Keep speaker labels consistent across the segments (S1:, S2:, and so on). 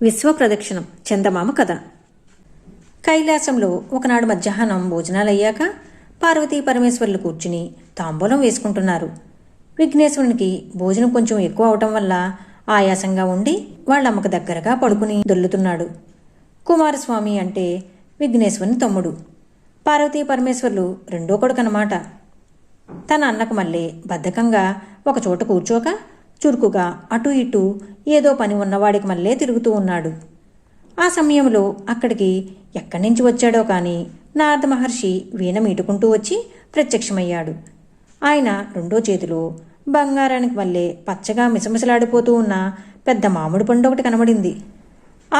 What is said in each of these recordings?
S1: విశ్వప్రదక్షిణం చందమామ కథ. కైలాసంలో ఒకనాడు మధ్యాహ్నం భోజనాలయ్యాక పార్వతీ పరమేశ్వరులు కూర్చుని తాంబూలం వేసుకుంటున్నారు. విఘ్నేశ్వరునికి భోజనం కొంచెం ఎక్కువ అవటం వల్ల ఆయాసంగా ఉండి వాళ్ళమ్మకు దగ్గరగా పడుకుని దొల్లుతున్నాడు. కుమారస్వామి అంటే విఘ్నేశ్వరుని తమ్ముడు. పార్వతీ పరమేశ్వరులు రెండో కొడుకన్నమాట. తన అన్నకు మళ్ళీ బద్ధకంగా ఒకచోట కూర్చోక చురుకుగా అటూ ఇటూ ఏదో పని ఉన్నవాడికి మళ్ళీ తిరుగుతూ ఉన్నాడు. ఆ సమయంలో అక్కడికి ఎక్కడి నుంచి వచ్చాడో కానీ నారద మహర్షి వీణ మీటుకుంటూ వచ్చి ప్రత్యక్షమయ్యాడు. ఆయన రెండో చేతిలో బంగారానికి మళ్ళీ పచ్చగా మిసమిసలాడిపోతూ ఉన్న పెద్ద మామిడి పండు ఒకటి కనబడింది.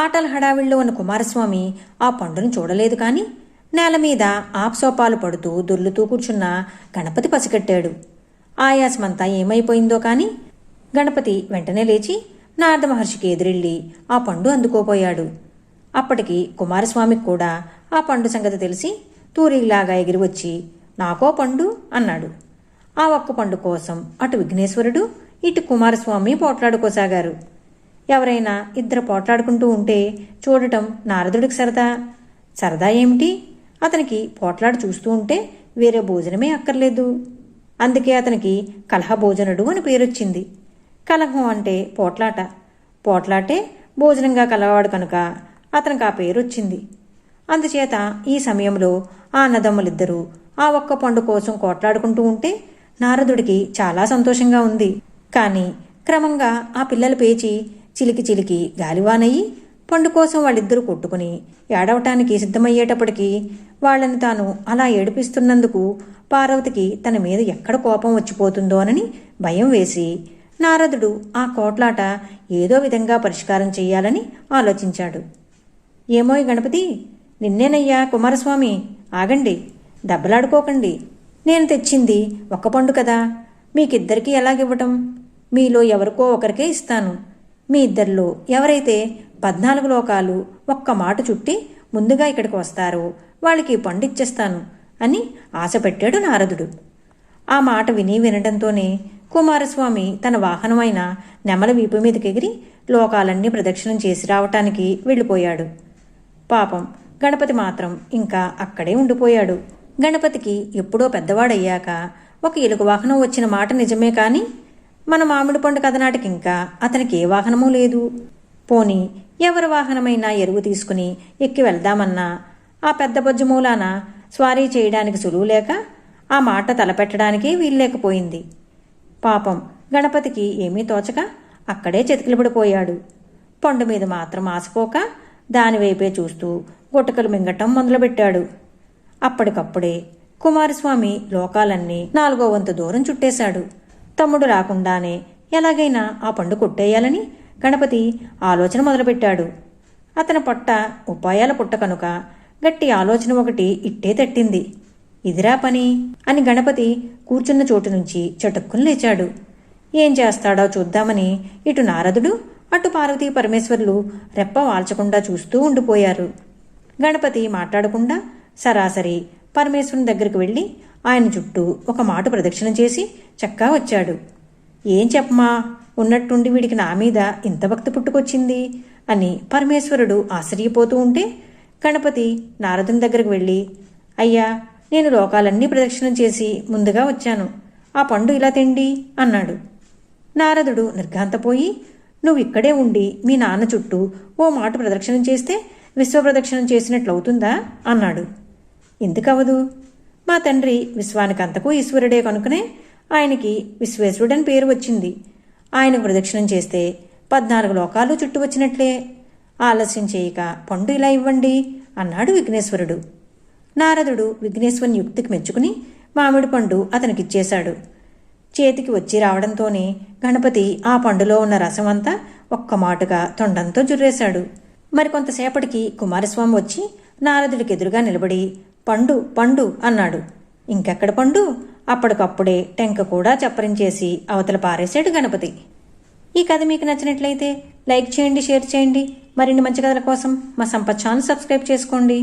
S1: ఆటల హడావిడిలో ఉన్న కుమారస్వామి ఆ పండును చూడలేదు కానీ నేల మీద ఆప్సోపాలు పడుతూ దొర్లుతూ కూర్చున్న గణపతి పసిగట్టాడు. ఆయాసమంతా ఏమైపోయిందో కానీ గణపతి వెంటనే లేచి నారద మహర్షికి ఎదురెళ్ళి ఆ పండు అందుకోపోయాడు. అప్పటికి కుమారస్వామికి కూడా ఆ పండు సంగతి తెలిసి తూరిలాగా ఎగిరి వచ్చి నాకో పండు అన్నాడు. ఆ ఒక్క పండు కోసం అటు విఘ్నేశ్వరుడు ఇటు కుమారస్వామి పోట్లాడుకోసాగారు. ఎవరైనా ఇద్దరు పోట్లాడుకుంటూ ఉంటే చూడటం నారదుడికి సరదా ఏమిటి? అతనికి పోట్లాడు చూస్తూ ఉంటే వేరే భోజనమే అక్కర్లేదు. అందుకే అతనికి కలహ భోజనుడు అని పేరొచ్చింది. కలహం అంటే పోట్లాటే భోజనంగా కలవాడు కనుక అతనికి ఆ పేరు వచ్చింది. అందుచేత ఈ సమయంలో ఆ అన్నదమ్ములిద్దరూ ఆ ఒక్క పండు కోసం కోట్లాడుకుంటూ ఉంటే నారదుడికి చాలా సంతోషంగా ఉంది. కానీ క్రమంగా ఆ పిల్లల పేచి చిలికి గాలివానయ్యి పండు కోసం వాళ్ళిద్దరూ కొట్టుకుని ఏడవటానికి సిద్ధమయ్యేటప్పటికీ వాళ్ళని తాను అలా ఏడిపిస్తున్నందుకు పార్వతికి తన మీద ఎక్కడ కోపం వచ్చిపోతుందోనని భయం వేసి నారదుడు ఆ కోట్లాట ఏదో విధంగా పరిష్కారం చెయ్యాలని ఆలోచించాడు. ఏమోయ్ గణపతి, నిన్నేనయ్యా కుమారస్వామి, ఆగండి, దెబ్బలాడుకోకండి. నేను తెచ్చింది ఒక్క పండు కదా, మీకిద్దరికీ ఎలాగివ్వటం? మీలో ఎవరికో ఒకరికే ఇస్తాను. మీ ఇద్దరిలో ఎవరైతే 14 లోకాలు ఒక్క మాట చుట్టి ముందుగా ఇక్కడికి వస్తారో వాళ్ళకి పండు ఇచ్చేస్తాను అని ఆశ పెట్టాడు నారదుడు. ఆ మాట వినడంతోనే కుమారస్వామి తన వాహనమైన నెమల వీపు మీదకెగిరి లోకాలన్నీ ప్రదక్షిణం చేసి రావటానికి వెళ్ళిపోయాడు. పాపం గణపతి మాత్రం ఇంకా అక్కడే ఉండిపోయాడు. గణపతికి ఎప్పుడో పెద్దవాడయ్యాక ఒక ఎలుక వాహనం వచ్చిన మాట నిజమే కాని మన మామిడి పండు కథనాటికింకా అతనికి ఏ వాహనమూ లేదు. పోని ఎవరి వాహనమైనా ఎరువు తీసుకుని ఎక్కి వెళ్దామన్నా ఆ పెద్ద బొజ్జు మూలాన స్వారీ చేయడానికి సులువు లేక ఆ మాట తలపెట్టడానికి వీల్లేకపోయింది. పాపం గణపతికి ఏమీ తోచక అక్కడే చతికిలబడిపోయాడు. పండు మీద మాత్రం ఆసిపోక దానివైపే చూస్తూ గుటకలు మింగటం మొదలుపెట్టాడు. అప్పటికప్పుడే కుమారస్వామి లోకాలన్నీ 4వ వంతు దూరం చుట్టేశాడు. తమ్ముడు రాకుండానే ఎలాగైనా ఆ పండు కొట్టేయాలని గణపతి ఆలోచన మొదలుపెట్టాడు. అతని పొట్ట ఉపాయాల పుట్ట కనుక గట్టి ఆలోచన ఒకటి ఇట్టే తట్టింది. ఇదిరా పని అని గణపతి కూర్చున్న చోటు నుంచి చటుక్కుని లేచాడు. ఏం చేస్తాడో చూద్దామని ఇటు నారదుడు అటు పార్వతీ పరమేశ్వరులు రెప్ప వాల్చకుండా చూస్తూ ఉండిపోయారు. గణపతి మాట్లాడకుండా సరాసరి పరమేశ్వరుని దగ్గరికి వెళ్ళి ఆయన చుట్టూ ఒక మాట ప్రదక్షిణం చేసి చక్కా వచ్చాడు. ఏం చెప్పమా, ఉన్నట్టుండి వీడికి నా మీద ఇంత భక్తి పుట్టుకొచ్చింది అని పరమేశ్వరుడు ఆశ్చర్యపోతూ ఉంటే గణపతి నారదుని దగ్గరకు వెళ్ళి అయ్యా, నేను లోకాలన్నీ ప్రదక్షిణం చేసి ముందుగా వచ్చాను, ఆ పండు ఇలా తిండి అన్నాడు. నారదుడు నిర్ఘాంతపోయి నువ్వు ఇక్కడే ఉండి మీ నాన్న చుట్టూ ఓ మాట ప్రదక్షిణం చేస్తే విశ్వప్రదక్షిణం చేసినట్లవుతుందా అన్నాడు. ఎందుకవదు? మా తండ్రి విశ్వానికంతకు ఈశ్వరుడే కనుకనే ఆయనకి విశ్వేశ్వరుడని పేరు వచ్చింది. ఆయనకు ప్రదక్షిణం చేస్తే 14 లోకాలు చుట్టూ వచ్చినట్లే. ఆలస్యం చేయక పండు ఇలా ఇవ్వండి అన్నాడు విఘ్నేశ్వరుడు. నారదుడు విఘ్నేశ్వరుని యుక్తికి మెచ్చుకుని మామిడి పండు అతనికిచ్చేశాడు. చేతికి వచ్చి రావడంతోనే గణపతి ఆ పండులో ఉన్న రసమంతా ఒక్క మాటుగా తొండంతో జుర్రేశాడు. మరికొంతసేపటికి కుమారస్వామి వచ్చి నారదుడికి ఎదురుగా నిలబడి పండు పండు అన్నాడు. ఇంకెక్కడ పండు? అప్పటికప్పుడే టెంక కూడా చప్పరించేసి అవతల పారేశాడు గణపతి. ఈ కథ మీకు నచ్చినట్లయితే లైక్ చేయండి, షేర్ చేయండి. మరిన్ని మంచి కథల కోసం మా సంపత్ ఛానల్ సబ్స్క్రైబ్ చేసుకోండి.